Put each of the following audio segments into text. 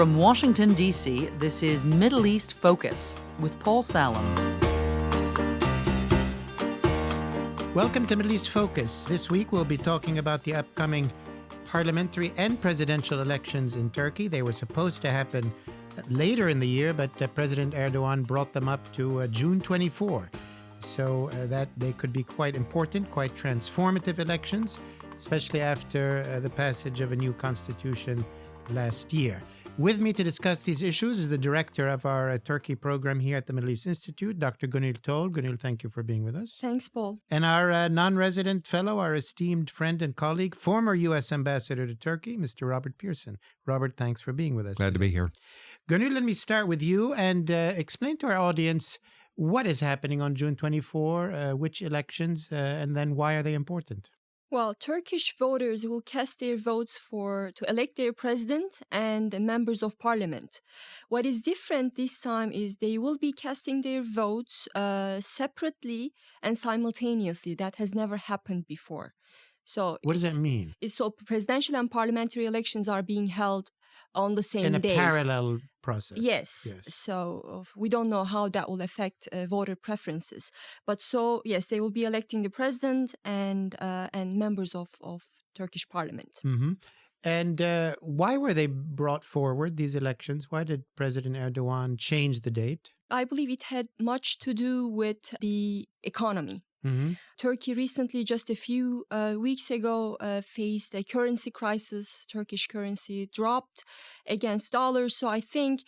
From Washington, D.C., this is Middle East Focus with Paul Salem. Welcome to Middle East Focus. This week we'll be talking about the upcoming parliamentary and presidential elections in Turkey. They were supposed to happen later in the year, but President Erdoğan brought them up to June 24. So that they could be quite important, quite transformative elections, especially after the passage of a new constitution last year. With me to discuss these issues is the director of our Turkey program here at the Middle East Institute, Dr. Gonul. Gonul, thank you for being with us. Thanks, Paul. And our non-resident fellow, our esteemed friend and colleague, former U.S. Ambassador to Turkey, Mr. Robert Pearson. Robert, thanks for being with us. Glad to be here. Gonul, let me start with you and explain to our audience what is happening on June 24, which elections, and then why are they important? Well, Turkish voters will cast their votes to elect their president and members of parliament. What is different this time is they will be casting their votes separately and simultaneously. That has never happened before. So what does that mean? So presidential and parliamentary elections are being held on the same day. In a parallel process. Yes. So we don't know how that will affect voter preferences. But so, yes, they will be electing the president and members of Turkish parliament. Mm-hmm. And why were they brought forward, these elections? Why did President Erdoğan change the date? I believe it had much to do with the economy. Mm-hmm. Turkey recently, just a few weeks ago, faced a currency crisis. Turkish currency dropped against dollars. So I think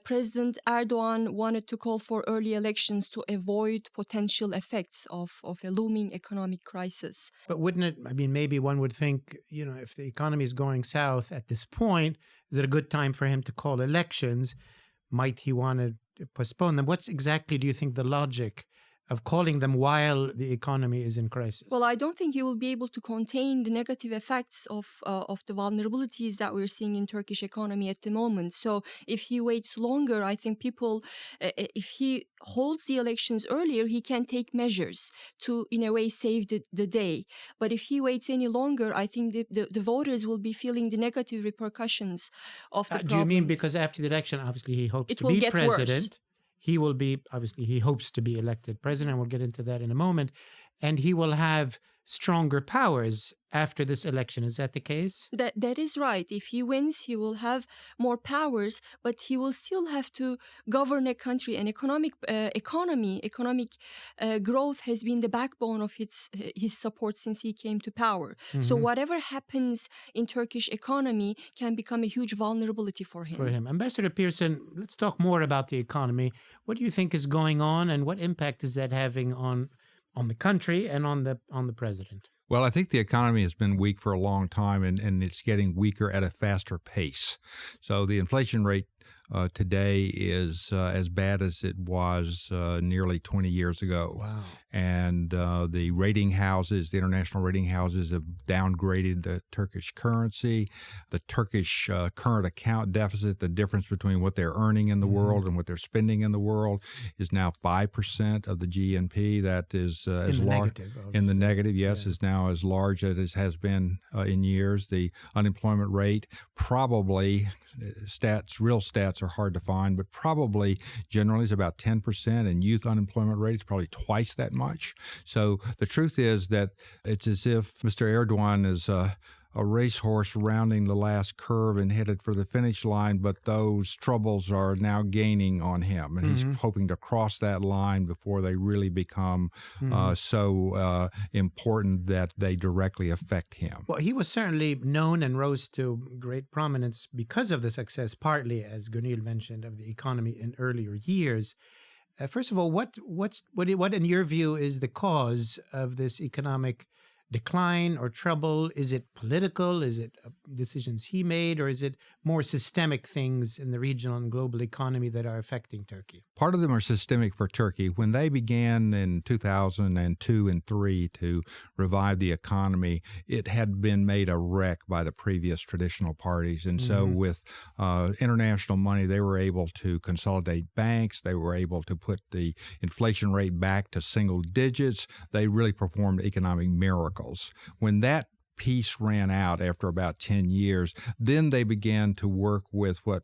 President Erdoğan wanted to call for early elections to avoid potential effects of a looming economic crisis. But wouldn't it, maybe one would think, if the economy is going south at this point, is it a good time for him to call elections? Might he want to postpone them? What's exactly, do you think, the logic of calling them while the economy is in crisis? Well, I don't think he will be able to contain the negative effects of the vulnerabilities that we're seeing in Turkish economy at the moment. So if he waits longer, I think if he holds the elections earlier, he can take measures to, in a way, save the day. But if he waits any longer, I think the voters will be feeling the negative repercussions of the problems. Do you mean because after the election, obviously, he hopes to be president? Worse. He will be, obviously, he hopes to be elected president. We'll get into that in a moment. And he will have stronger powers after this election. Is that the case? That is right. If he wins, he will have more powers, but he will still have to govern a country. And economic growth has been the backbone of his support since he came to power. Mm-hmm. So whatever happens in Turkish economy can become a huge vulnerability for him. Ambassador Pearson, let's talk more about the economy. What do you think is going on, and what impact is that having on the country and on the president? Well, I think the economy has been weak for a long time, and it's getting weaker at a faster pace. So the inflation rate today is as bad as it was nearly 20 years ago. Wow. And the international rating houses have downgraded the Turkish currency. The Turkish current account deficit, the difference between what they're earning in the world and what they're spending in the world, is now 5% of the GNP. That is as large. In the negative, yes, is now as large as it has been in years. The unemployment rate, probably, real stats are hard to find, but probably generally is about 10%, and youth unemployment rate is probably twice that much. So the truth is that it's as if Mr. Erdoğan is a racehorse rounding the last curve and headed for the finish line, but those troubles are now gaining on him, and he's hoping to cross that line before they really become so important that they directly affect him. Well, he was certainly known and rose to great prominence because of the success, partly, as Gonul mentioned, of the economy in earlier years. First of all, what in your view is the cause of this economic decline or trouble? Is it political? Is it decisions he made? Or is it more systemic things in the regional and global economy that are affecting Turkey? Part of them are systemic for Turkey. When they began in 2002 and 3 to revive the economy, it had been made a wreck by the previous traditional parties. And so with international money, they were able to consolidate banks. They were able to put the inflation rate back to single digits. They really performed economic miracles. When that peace ran out after about 10 years, then they began to work with what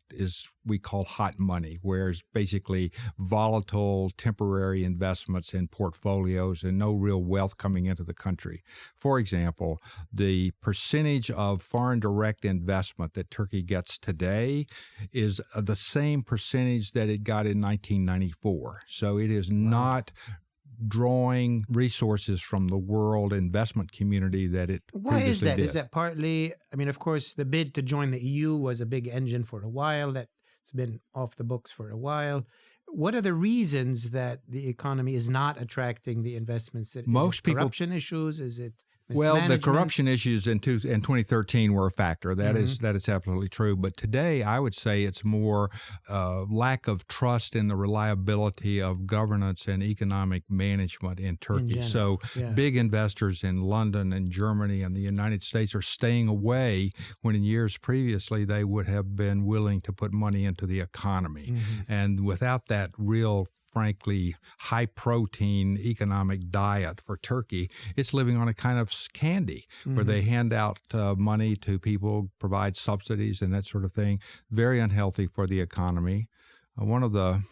we call hot money, where it's basically volatile, temporary investments in portfolios and no real wealth coming into the country. For example, the percentage of foreign direct investment that Turkey gets today is the same percentage that it got in 1994. So it is not drawing resources from the world investment community that it Why is that? did. Is that partly, I mean, of course, the bid to join the EU was a big engine for a while. That's been off the books for a while. What are the reasons that the economy is not attracting the investments? Most people, corruption issues? Is it well, the mismanagement? corruption issues in 2013 were a factor. That is absolutely true. But today, I would say it's more lack of trust in the reliability of governance and economic management in Turkey. So big investors in London and Germany and the United States are staying away when in years previously they would have been willing to put money into the economy. And without that real frankly, high-protein economic diet for Turkey, it's living on a kind of candy where they hand out money to people, provide subsidies and that sort of thing. Very unhealthy for the economy. One of the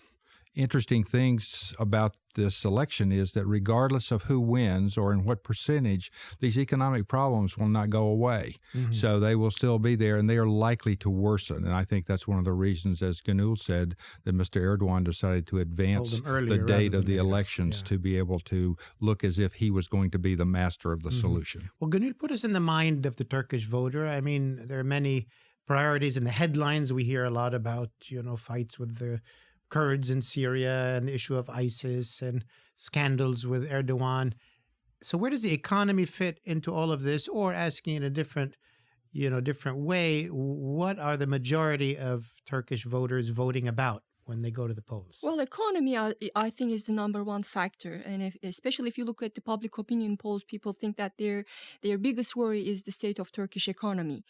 interesting things about this election is that regardless of who wins or in what percentage, these economic problems will not go away. So they will still be there, and they are likely to worsen. And I think that's one of the reasons, as Gonul said, that Mr. Erdoğan decided to advance the date of the elections to be able to look as if he was going to be the master of the solution. Well, Gonul, put us in the mind of the Turkish voter. I mean, there are many priorities in the headlines. We hear a lot about, fights with the Kurds in Syria and the issue of ISIS and scandals with Erdogan. So where does the economy fit into all of this? Or asking in a different way, what are the majority of Turkish voters voting about when they go to the polls? Well, economy, I think, is the number one factor. And especially if you look at the public opinion polls, people think that their biggest worry is the state of Turkish economy.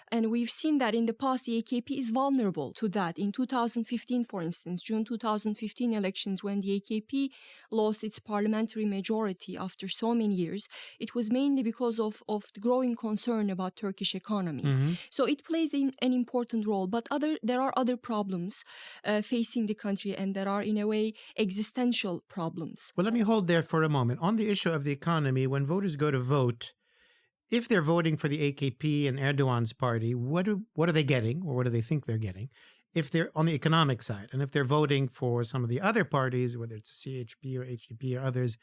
And we've seen that in the past, the AKP is vulnerable to that. In 2015, for instance, June 2015 elections, when the AKP lost its parliamentary majority after so many years, it was mainly because of the growing concern about Turkish economy. So it plays an important role. But there are other problems facing the country, and there are, in a way, existential problems. Well, let me hold there for a moment. On the issue of the economy, when voters go to vote, if they're voting for the AKP and Erdogan's party, what are they getting, or what do they think they're getting? If they're on the economic side, and if they're voting for some of the other parties, whether it's CHP or HDP or others,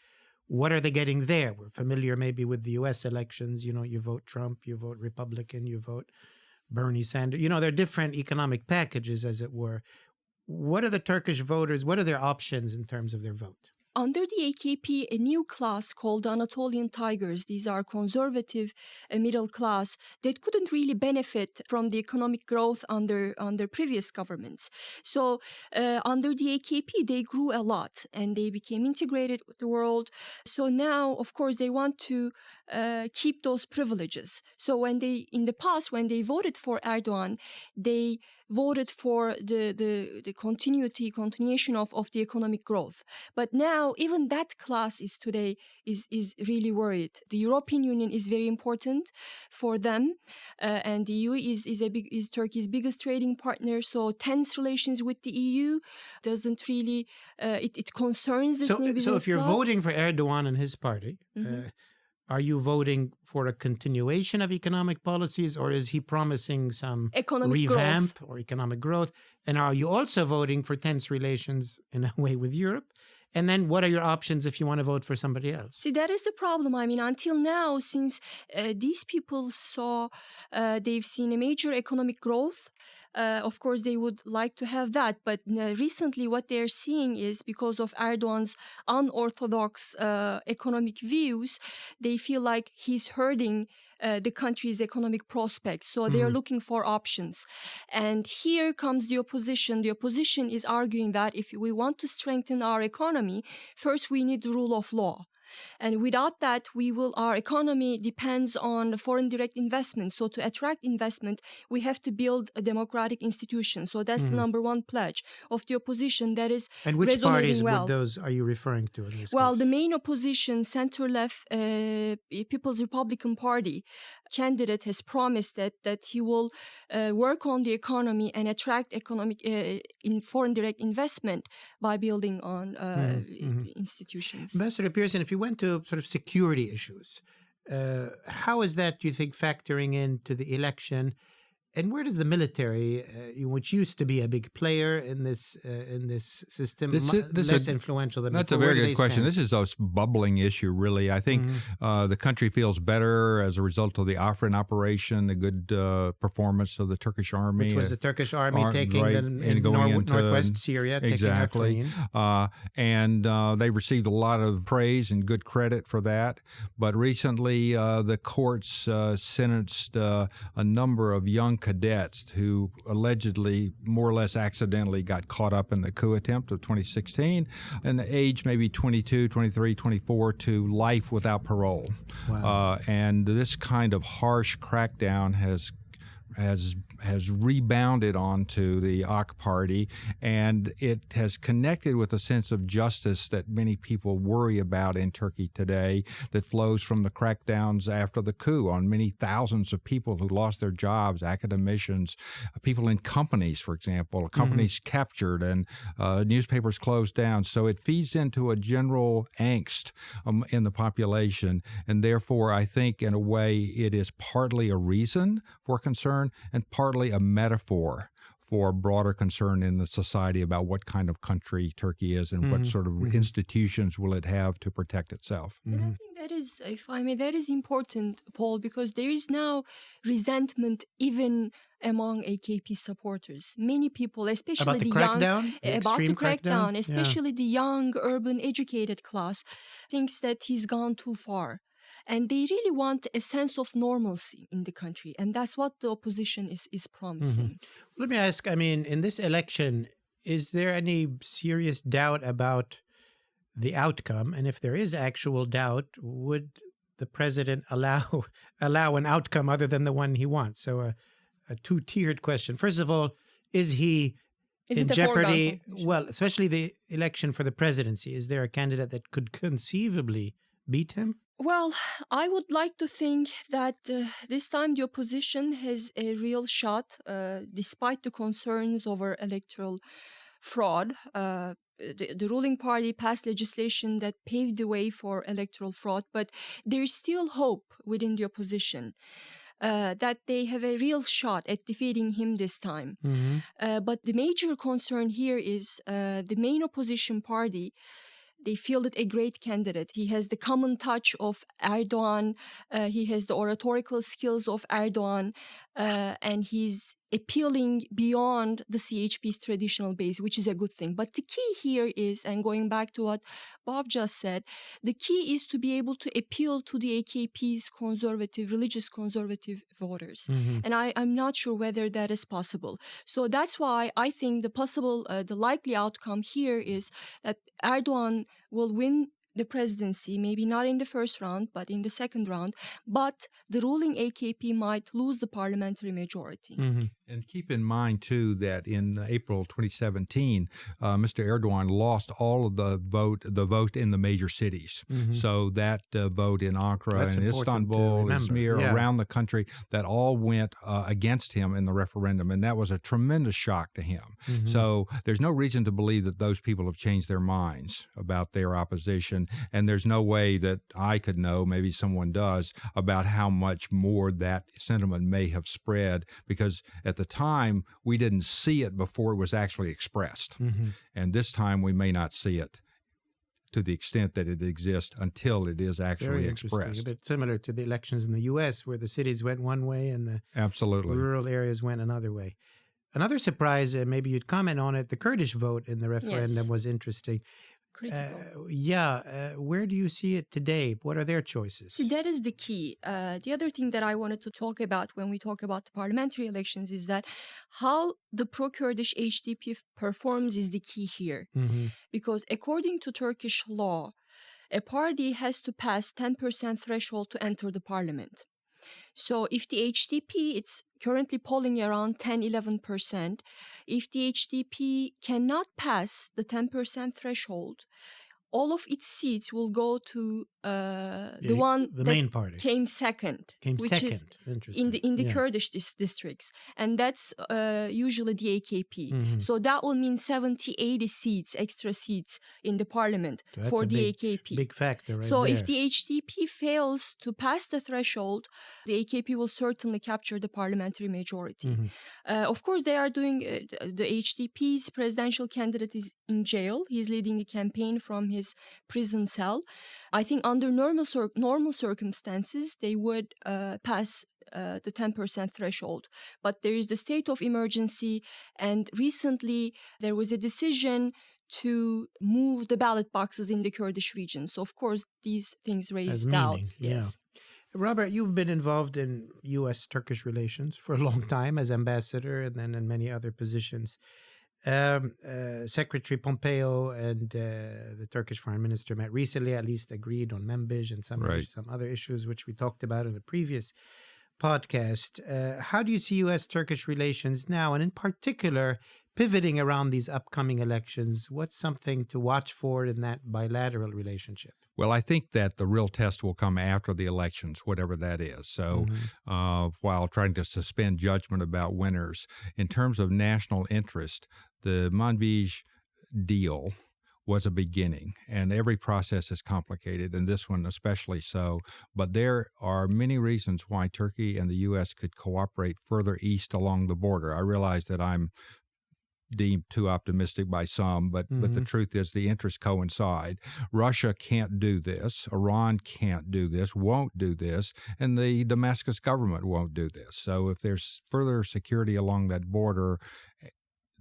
what are they getting there? We're familiar maybe with the U.S. elections. You vote Trump, you vote Republican, you vote Bernie Sanders. There are different economic packages, as it were. What are the Turkish voters, what are their options in terms of their vote? Under the AKP, a new class called the Anatolian Tigers, these are conservative middle class that couldn't really benefit from the economic growth under previous governments. So under the AKP, they grew a lot and they became integrated with the world. So now, of course, they want to keep those privileges. So in the past, when they voted for Erdogan, they voted for the continuation of the economic growth. But now, even that class is really worried. The European Union is very important for them, and the EU is Turkey's biggest trading partner. So tense relations with the EU doesn't really it concerns this new business So if you're class. voting for Erdogan and his party, are you voting for a continuation of economic policies, or is he promising some Economic revamp growth. or economic growth? And are you also voting for tense relations in a way with Europe? And then what are your options if you want to vote for somebody else? See, that is the problem. I mean, until now, since these people they've seen a major economic growth, of course, they would like to have that. But recently, what they're seeing is because of Erdogan's unorthodox economic views, they feel like he's hurting the country's economic prospects. So they're looking for options. And here comes the opposition. The opposition is arguing that if we want to strengthen our economy, first we need the rule of law. And without that, our economy depends on foreign direct investment. So to attract investment, we have to build a democratic institution. So that's the number one pledge of the opposition that is And which resonating parties well. are you referring to in this Well, case? the main opposition, center-left People's Republican Party candidate has promised that he will work on the economy and attract economic in foreign direct investment by building on institutions. Ambassador Pearson, if you went to sort of security issues, how is that, do you think, factoring into the election? And where does the military, which used to be a big player in this system, less influential than That's before, a very where do good they question. stand? This is a bubbling issue, really. I think the country feels better as a result of the Afrin operation, the good performance of the Turkish army. Which was the Turkish army taking right, them and going into northwest Syria, exactly. taking Afrin. And they received a lot of praise and good credit for that. But recently, the courts sentenced a number of young cadets who allegedly, more or less accidentally, got caught up in the coup attempt of 2016, and the age maybe 22, 23, 24 to life without parole. Wow. And this kind of harsh crackdown has rebounded onto the AK party, and it has connected with a sense of justice that many people worry about in Turkey today that flows from the crackdowns after the coup on many thousands of people who lost their jobs, academicians, people in companies, for example, companies captured and newspapers closed down. So it feeds into a general angst in the population, and therefore I think in a way it is partly a reason for concern and partly a metaphor for broader concern in the society about what kind of country Turkey is and what sort of institutions will it have to protect itself. And I think that is, if I may, that is important, Paul, because there is now resentment even among AKP supporters. Many people, especially About the crackdown? about the extreme crackdown, Yeah. especially the young, urban, educated class, thinks that he's gone too far. And they really want a sense of normalcy in the country. And that's what the opposition is promising. Let me ask, I mean, in this election, is there any serious doubt about the outcome? And if there is actual doubt, would the president allow an outcome other than the one he wants? So a two-tiered question. First of all, is he in jeopardy? Well, especially the election for the presidency. Is there a candidate that could conceivably beat him? Well, I would like to think that this time the opposition has a real shot, despite the concerns over electoral fraud. The ruling party passed legislation that paved the way for electoral fraud, but there's still hope within the opposition that they have a real shot at defeating him this time. But the major concern here is the main opposition party. They fielded a great candidate. He has the common touch of Erdoğan. He has the oratorical skills of Erdoğan. And he's appealing beyond the CHP's traditional base, which is a good thing. But the key here is, and going back to what Bob just said, the key is to be able to appeal to the AKP's religious conservative voters. And I'm not sure whether that is possible. So that's why I think the likely outcome here is that Erdoğan will win the presidency, maybe not in the first round, but in the second round. But the ruling AKP might lose the parliamentary majority. And keep in mind, too, that in April 2017, Mr. Erdogan lost all of the vote in the major cities. So that vote in Ankara and Istanbul, Izmir, around the country, that all went against him in the referendum. And that was a tremendous shock to him. So there's no reason to believe that those people have changed their minds about their opposition. And there's no way that I could know, maybe someone does, about how much more that sentiment may have spread, because at the time, we didn't see it before it was actually expressed. And this time, we may not see it to the extent that it exists until it is actually expressed. A bit similar to the elections in the U.S., where the cities went one way and the rural areas went another way. Another surprise, maybe you'd comment on it, the Kurdish vote in the referendum was interesting. Where do you see it today? What are their choices? See, that is the key. The other thing that I wanted to talk about when we talk about the parliamentary elections is that how the pro-Kurdish HDP performs is the key here. Because according to Turkish law, a party has to pass 10% threshold to enter the parliament. So if the HDP, it's currently polling around 10-11%. If the HDP cannot pass the 10% threshold, all of its seats will go to the one the that main party came second, which is Interesting. in the Kurdish districts, and that's usually the AKP. Mhm. So that will mean 70-80 seats, extra seats in the parliament So that's for a the AKP. big factor right So there. if the HDP fails to pass the threshold, the AKP will certainly capture the parliamentary majority. Mhm. Of course, they are doing the HDP's presidential candidate is in jail. He's leading the campaign from his prison cell. I think under normal circumstances, they would pass the 10% threshold. But there is the state of emergency, and recently there was a decision to move the ballot boxes in the Kurdish region. So, of course, these things raise doubts. Yes. Robert, you've been involved in U.S.-Turkish relations for a long time as ambassador and then in many other positions. Secretary Pompeo and the Turkish foreign minister met recently, at least agreed on Membish and some other issues which we talked about in a previous podcast. How do you see U.S.-Turkish relations now, and in particular, pivoting around these upcoming elections? What's something to watch for in that bilateral relationship? Well, I think that the real test will come after the elections, whatever that is. So while trying to suspend judgment about winners, in terms of national interest, the Manbij deal was a beginning, and every process is complicated, and this one especially so. But there are many reasons why Turkey and the U.S. could cooperate further east along the border. I realize that I'm deemed too optimistic by some, but the truth is the interests coincide. Russia can't do this. Iran can't do this, won't do this, and the Damascus government won't do this. So if there's further security along that border,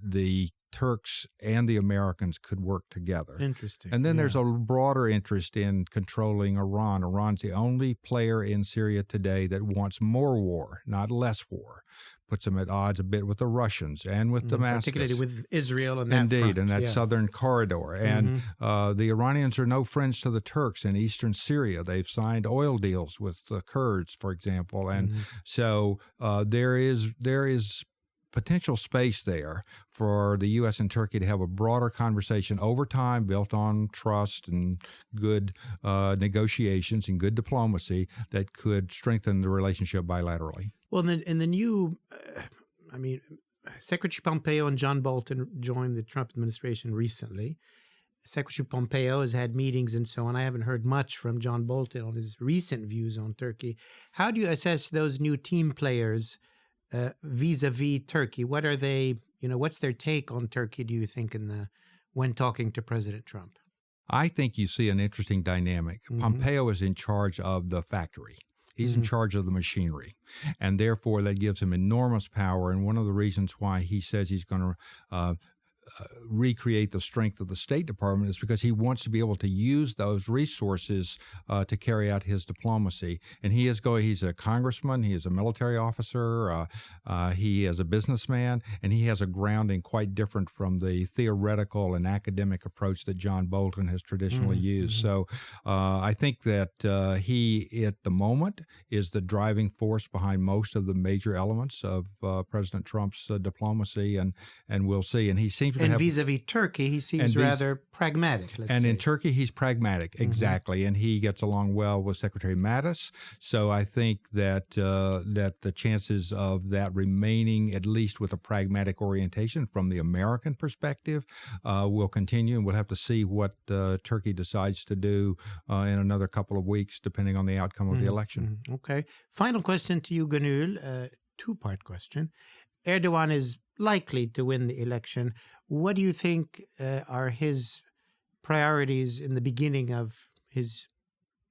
the Turks and the Americans could work together. Interesting. And then there's a broader interest in controlling Iran. Iran's the only player in Syria today that wants more war, not less war. Puts them at odds a bit with the Russians and with Damascus. Particularly with Israel and that Indeed, front. and that southern corridor. And the Iranians are no friends to the Turks in eastern Syria. They've signed oil deals with the Kurds, for example. And so there is potential space there for the U.S. and Turkey to have a broader conversation over time built on trust and good negotiations and good diplomacy that could strengthen the relationship bilaterally. Well, in the new, Secretary Pompeo and John Bolton joined the Trump administration recently. Secretary Pompeo has had meetings and so on. I haven't heard much from John Bolton on his recent views on Turkey. How do you assess those new team players vis-a-vis Turkey? What are they, what's their take on Turkey, do you think, when talking to President Trump? I think you see an interesting dynamic. Pompeo is in charge of the factory. He's in charge of the machinery, and therefore that gives him enormous power. And one of the reasons why he says he's going to recreate the strength of the State Department is because he wants to be able to use those resources to carry out his diplomacy. And he's a congressman, he is a military officer, he is a businessman, and he has a grounding quite different from the theoretical and academic approach that John Bolton has traditionally used. So I think that he, at the moment, is the driving force behind most of the major elements of President Trump's diplomacy, and we'll see. And he seems to and have, vis-a-vis Turkey, he seems rather pragmatic. In Turkey, he's pragmatic, exactly, and he gets along well with Secretary Mattis. So I think that that the chances of that remaining, at least with a pragmatic orientation from the American perspective, will continue, and we'll have to see what Turkey decides to do in another couple of weeks, depending on the outcome of the election. Okay. Final question to you, Gonul. Two-part question. Erdoğan is likely to win the election. What do you think are his priorities in the beginning of his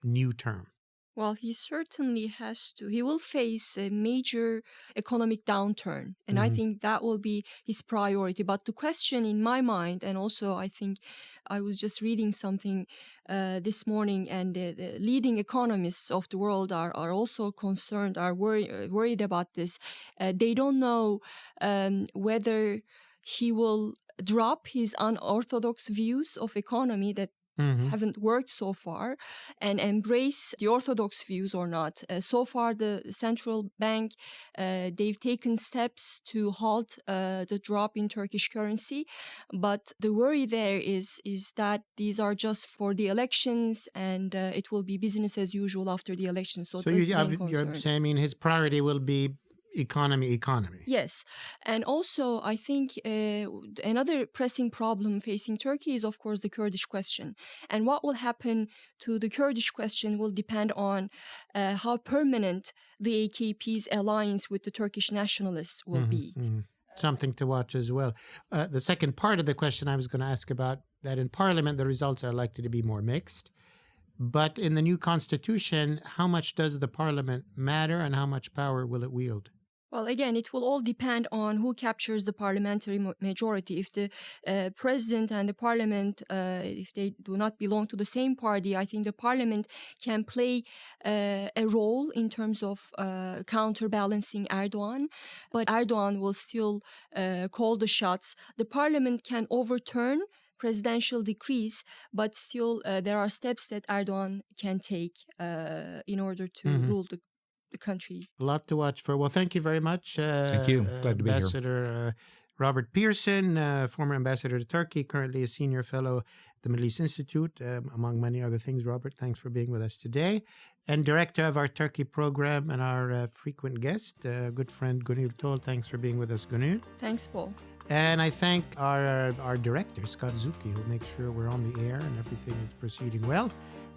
new term? Well, he certainly has to. He will face a major economic downturn, and I think that will be his priority. But the question in my mind, and also I think I was just reading something this morning, and the leading economists of the world are also concerned, are worried about this. They don't know whether he will drop his unorthodox views of economy that haven't worked so far, and embrace the orthodox views or not. So far, the central bank, they've taken steps to halt the drop in Turkish currency, but the worry there is that these are just for the elections, and it will be business as usual after the elections. So that's the main you're concern. saying his priority will be economy. Yes. And also, I think another pressing problem facing Turkey is, of course, the Kurdish question. And what will happen to the Kurdish question will depend on how permanent the AKP's alliance with the Turkish nationalists will be. Something to watch as well. The second part of the question I was going to ask about, that in Parliament the results are likely to be more mixed. But in the new constitution, how much does the Parliament matter and how much power will it wield? Well, again, it will all depend on who captures the parliamentary majority. If the president and the parliament, if they do not belong to the same party, I think the parliament can play a role in terms of counterbalancing Erdoğan. But Erdoğan will still call the shots. The parliament can overturn presidential decrees, but still there are steps that Erdoğan can take in order to rule the country. A lot to watch for. Well, thank you very much. Thank you. Glad to be here. Ambassador Robert Pearson, former ambassador to Turkey, currently a senior fellow at the Middle East Institute, among many other things. Robert, thanks for being with us today. And director of our Turkey program and our frequent guest, good friend Gonul. Thanks for being with us, Gonul. Thanks, Paul. And I thank our director, Scott Zucchi, who makes sure we're on the air and everything is proceeding well.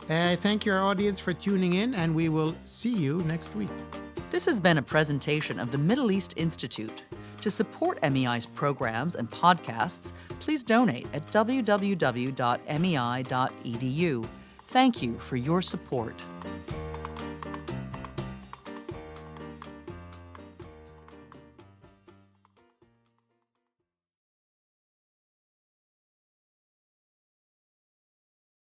I thank your audience for tuning in, and we will see you next week. This has been a presentation of the Middle East Institute. To support MEI's programs and podcasts, please donate at www.mei.edu. Thank you for your support.